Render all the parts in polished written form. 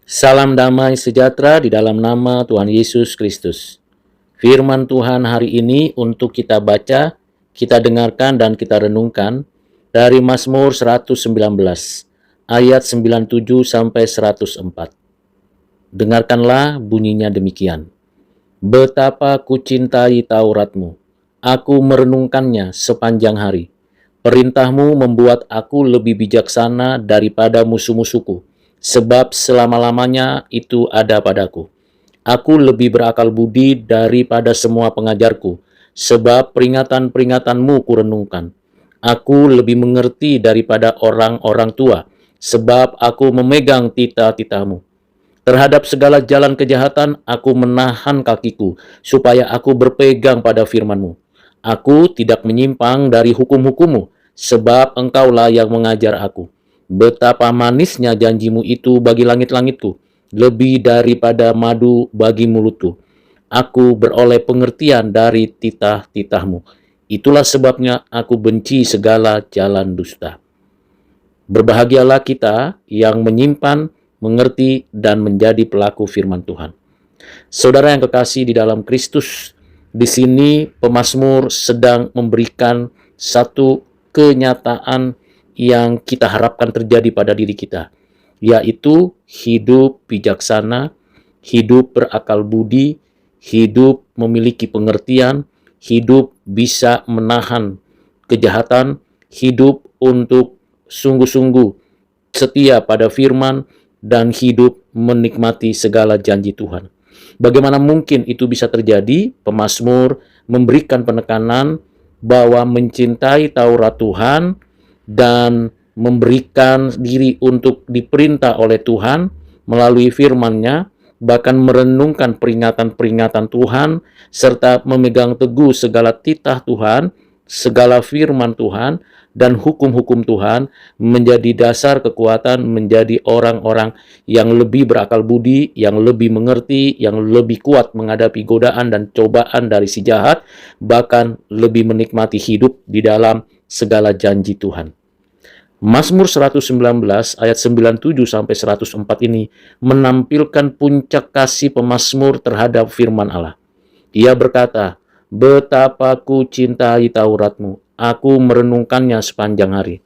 Salam damai sejahtera di dalam nama Tuhan Yesus Kristus. Firman Tuhan hari ini untuk kita baca, kita dengarkan dan kita renungkan dari Mazmur 119 ayat 97 sampai 104. Dengarkanlah bunyinya demikian. Betapa ku cintai Tauratmu, aku merenungkannya sepanjang hari. Perintahmu membuat aku lebih bijaksana daripada musuh-musuhku, sebab selama-lamanya itu ada padaku. Aku lebih berakal budi daripada semua pengajarku, sebab peringatan-peringatanmu kurenungkan. Aku lebih mengerti daripada orang-orang tua, sebab aku memegang titah-titahmu. Terhadap segala jalan kejahatan, aku menahan kakiku, supaya aku berpegang pada firman-Mu. Aku tidak menyimpang dari hukum-hukum-Mu, sebab Engkaulah yang mengajar aku. Betapa manisnya janjimu itu bagi langit-langitku, lebih daripada madu bagi mulutku. Aku beroleh pengertian dari titah-titahmu. Itulah sebabnya aku benci segala jalan dusta. Berbahagialah kita yang menyimpan, mengerti, dan menjadi pelaku firman Tuhan. Saudara yang kekasih di dalam Kristus, di sini pemazmur sedang memberikan satu kenyataan yang kita harapkan terjadi pada diri kita, yaitu hidup bijaksana, hidup berakal budi, hidup memiliki pengertian, hidup bisa menahan kejahatan, hidup untuk sungguh-sungguh setia pada firman, dan hidup menikmati segala janji Tuhan. Bagaimana mungkin itu bisa terjadi? Pemazmur memberikan penekanan bahwa mencintai Taurat Tuhan dan memberikan diri untuk diperintah oleh Tuhan melalui firman-Nya, bahkan merenungkan peringatan-peringatan Tuhan, serta memegang teguh segala titah Tuhan, segala firman Tuhan, dan hukum-hukum Tuhan menjadi dasar kekuatan menjadi orang-orang yang lebih berakal budi, yang lebih mengerti, yang lebih kuat menghadapi godaan dan cobaan dari si jahat, bahkan lebih menikmati hidup di dalam segala janji Tuhan. Mazmur 119 ayat 97 sampai 104 ini menampilkan puncak kasih pemazmur terhadap firman Allah. Ia berkata, "Betapa ku cintai Tauratmu, aku merenungkannya sepanjang hari."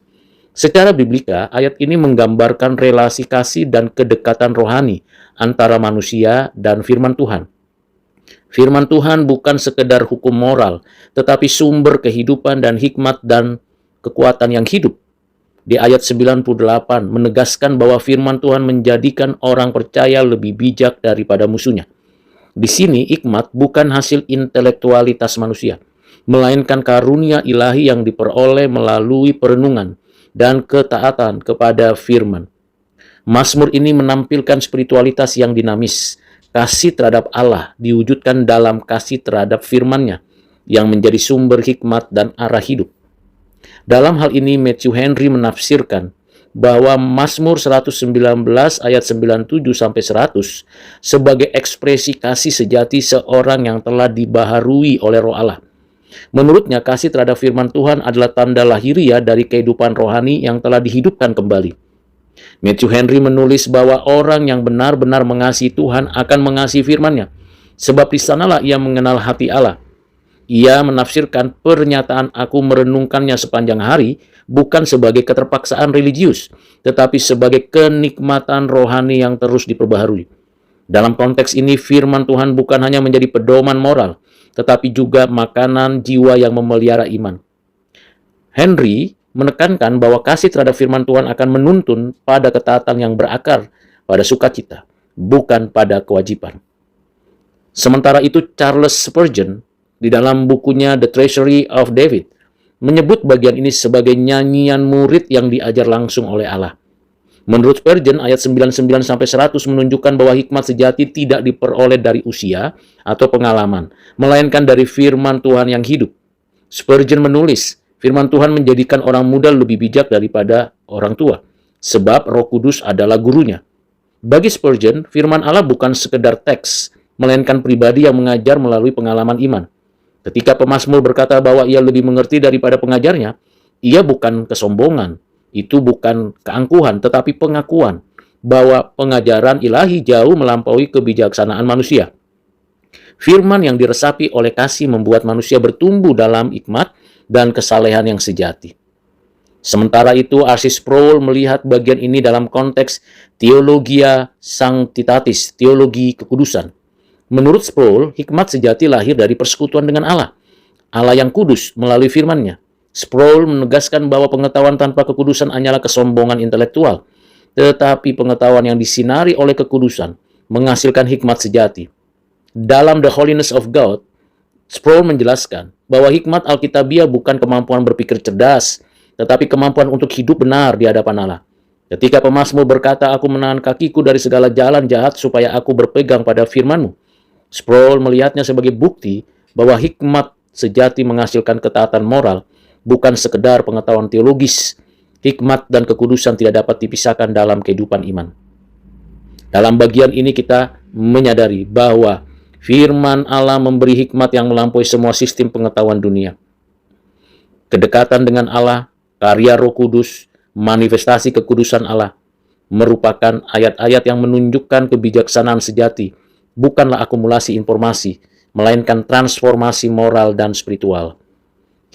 Secara biblika, ayat ini menggambarkan relasi kasih dan kedekatan rohani antara manusia dan firman Tuhan. Firman Tuhan bukan sekedar hukum moral, tetapi sumber kehidupan dan hikmat dan kekuatan yang hidup. Di ayat 98 menegaskan bahwa firman Tuhan menjadikan orang percaya lebih bijak daripada musuhnya. Di sini hikmat bukan hasil intelektualitas manusia, melainkan karunia ilahi yang diperoleh melalui perenungan dan ketaatan kepada firman. Mazmur ini menampilkan spiritualitas yang dinamis. Kasih terhadap Allah diwujudkan dalam kasih terhadap firman-Nya yang menjadi sumber hikmat dan arah hidup. Dalam hal ini Matthew Henry menafsirkan bahwa Mazmur 119 ayat 97 sampai 100 sebagai ekspresi kasih sejati seorang yang telah dibaharui oleh Roh Allah. Menurutnya, kasih terhadap firman Tuhan adalah tanda lahiriah dari kehidupan rohani yang telah dihidupkan kembali. Matthew Henry menulis bahwa orang yang benar-benar mengasihi Tuhan akan mengasihi firman-Nya, sebab di sanalah ia mengenal hati Allah. Ia menafsirkan pernyataan "aku merenungkannya sepanjang hari" bukan sebagai keterpaksaan religius, tetapi sebagai kenikmatan rohani yang terus diperbaharui. Dalam konteks ini, firman Tuhan bukan hanya menjadi pedoman moral, tetapi juga makanan jiwa yang memelihara iman. Henry menekankan bahwa kasih terhadap firman Tuhan akan menuntun pada ketaatan yang berakar pada sukacita, bukan pada kewajiban. Sementara itu, Charles Spurgeon di dalam bukunya The Treasury of David menyebut bagian ini sebagai nyanyian murid yang diajar langsung oleh Allah. Menurut Spurgeon, ayat 99 sampai 100 menunjukkan bahwa hikmat sejati tidak diperoleh dari usia atau pengalaman, melainkan dari firman Tuhan yang hidup. Spurgeon menulis, firman Tuhan menjadikan orang muda lebih bijak daripada orang tua, sebab Roh Kudus adalah gurunya. Bagi Spurgeon, firman Allah bukan sekedar teks, melainkan pribadi yang mengajar melalui pengalaman iman. Ketika pemazmur berkata bahwa ia lebih mengerti daripada pengajarnya, ia bukan kesombongan, itu bukan keangkuhan, tetapi pengakuan bahwa pengajaran ilahi jauh melampaui kebijaksanaan manusia. Firman yang diresapi oleh kasih membuat manusia bertumbuh dalam hikmat dan kesalehan yang sejati. Sementara itu, R.C. Sproul melihat bagian ini dalam konteks Theologia Sanctitatis, teologi kekudusan. Menurut Sproul, hikmat sejati lahir dari persekutuan dengan Allah, Allah yang kudus melalui firman-Nya. Sproul menegaskan bahwa pengetahuan tanpa kekudusan hanyalah kesombongan intelektual, tetapi pengetahuan yang disinari oleh kekudusan menghasilkan hikmat sejati. Dalam The Holiness of God, Sproul menjelaskan bahwa hikmat Alkitabiah bukan kemampuan berpikir cerdas, tetapi kemampuan untuk hidup benar di hadapan Allah. Ketika pemazmur berkata, "Aku menahan kakiku dari segala jalan jahat supaya aku berpegang pada firman-Mu." Sproul melihatnya sebagai bukti bahwa hikmat sejati menghasilkan ketaatan moral, bukan sekedar pengetahuan teologis. Hikmat dan kekudusan tidak dapat dipisahkan dalam kehidupan iman. Dalam bagian ini kita menyadari bahwa firman Allah memberi hikmat yang melampaui semua sistem pengetahuan dunia. Kedekatan dengan Allah, karya Roh Kudus, manifestasi kekudusan Allah merupakan ayat-ayat yang menunjukkan kebijaksanaan sejati, bukanlah akumulasi informasi, melainkan transformasi moral dan spiritual.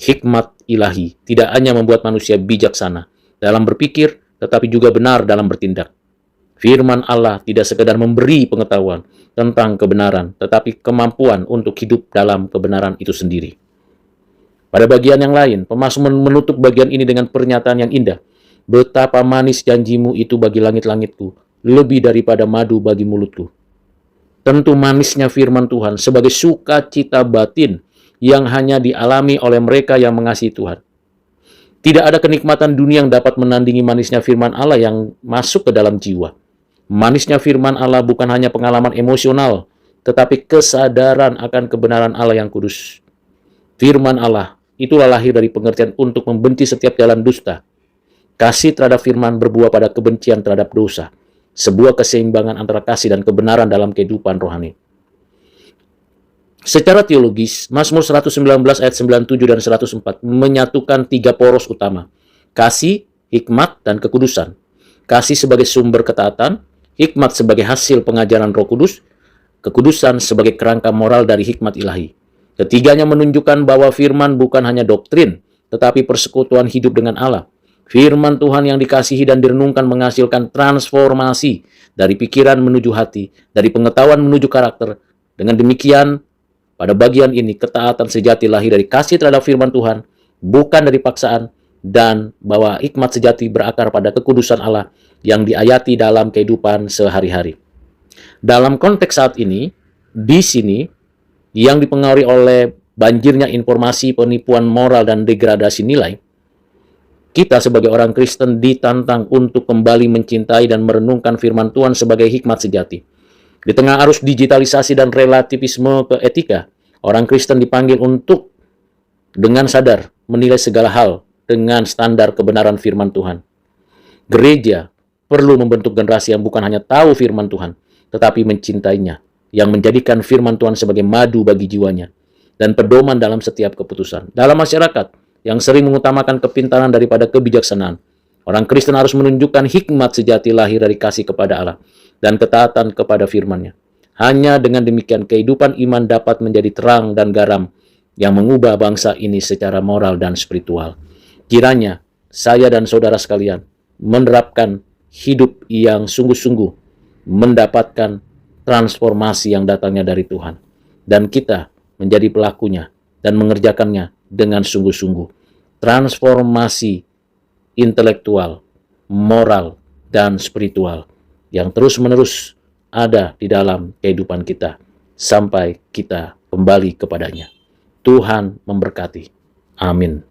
Hikmat ilahi tidak hanya membuat manusia bijaksana dalam berpikir, tetapi juga benar dalam bertindak. Firman Allah tidak sekadar memberi pengetahuan tentang kebenaran, tetapi kemampuan untuk hidup dalam kebenaran itu sendiri. Pada bagian yang lain, pemazmur menutup bagian ini dengan pernyataan yang indah. "Betapa manis janjimu itu bagi langit-langitku, lebih daripada madu bagi mulutku." Tentu manisnya firman Tuhan sebagai sukacita batin yang hanya dialami oleh mereka yang mengasihi Tuhan. Tidak ada kenikmatan dunia yang dapat menandingi manisnya firman Allah yang masuk ke dalam jiwa. Manisnya firman Allah bukan hanya pengalaman emosional, tetapi kesadaran akan kebenaran Allah yang kudus. Firman Allah itulah lahir dari pengertian untuk membenci setiap jalan dusta. Kasih terhadap firman berbuah pada kebencian terhadap dosa. Sebuah keseimbangan antara kasih dan kebenaran dalam kehidupan rohani. Secara teologis, Mazmur 119 ayat 97 dan 104 menyatukan tiga poros utama. Kasih, hikmat, dan kekudusan. Kasih sebagai sumber ketaatan, hikmat sebagai hasil pengajaran Roh Kudus, kekudusan sebagai kerangka moral dari hikmat ilahi. Ketiganya menunjukkan bahwa firman bukan hanya doktrin, tetapi persekutuan hidup dengan Allah. Firman Tuhan yang dikasihi dan direnungkan menghasilkan transformasi dari pikiran menuju hati, dari pengetahuan menuju karakter. Dengan demikian, pada bagian ini ketaatan sejati lahir dari kasih terhadap firman Tuhan, bukan dari paksaan, dan bahwa hikmat sejati berakar pada kekudusan Allah yang diayati dalam kehidupan sehari-hari. Dalam konteks saat ini, di sini, yang dipengaruhi oleh banjirnya informasi, penipuan moral, dan degradasi nilai, kita sebagai orang Kristen ditantang untuk kembali mencintai dan merenungkan firman Tuhan sebagai hikmat sejati. Di tengah arus digitalisasi dan relativisme ke etika, orang Kristen dipanggil untuk dengan sadar menilai segala hal dengan standar kebenaran firman Tuhan. Gereja perlu membentuk generasi yang bukan hanya tahu firman Tuhan, tetapi mencintainya, yang menjadikan firman Tuhan sebagai madu bagi jiwanya dan pedoman dalam setiap keputusan. Dalam masyarakat yang sering mengutamakan kepintaran daripada kebijaksanaan, orang Kristen harus menunjukkan hikmat sejati lahir dari kasih kepada Allah dan ketaatan kepada firman-Nya. Hanya dengan demikian kehidupan iman dapat menjadi terang dan garam yang mengubah bangsa ini secara moral dan spiritual. Kiranya saya dan saudara sekalian menerapkan hidup yang sungguh-sungguh mendapatkan transformasi yang datangnya dari Tuhan. Dan kita menjadi pelakunya dan mengerjakannya dengan sungguh-sungguh. Transformasi intelektual, moral, dan spiritual yang terus-menerus ada di dalam kehidupan kita sampai kita kembali kepadanya. Tuhan memberkati. Amin.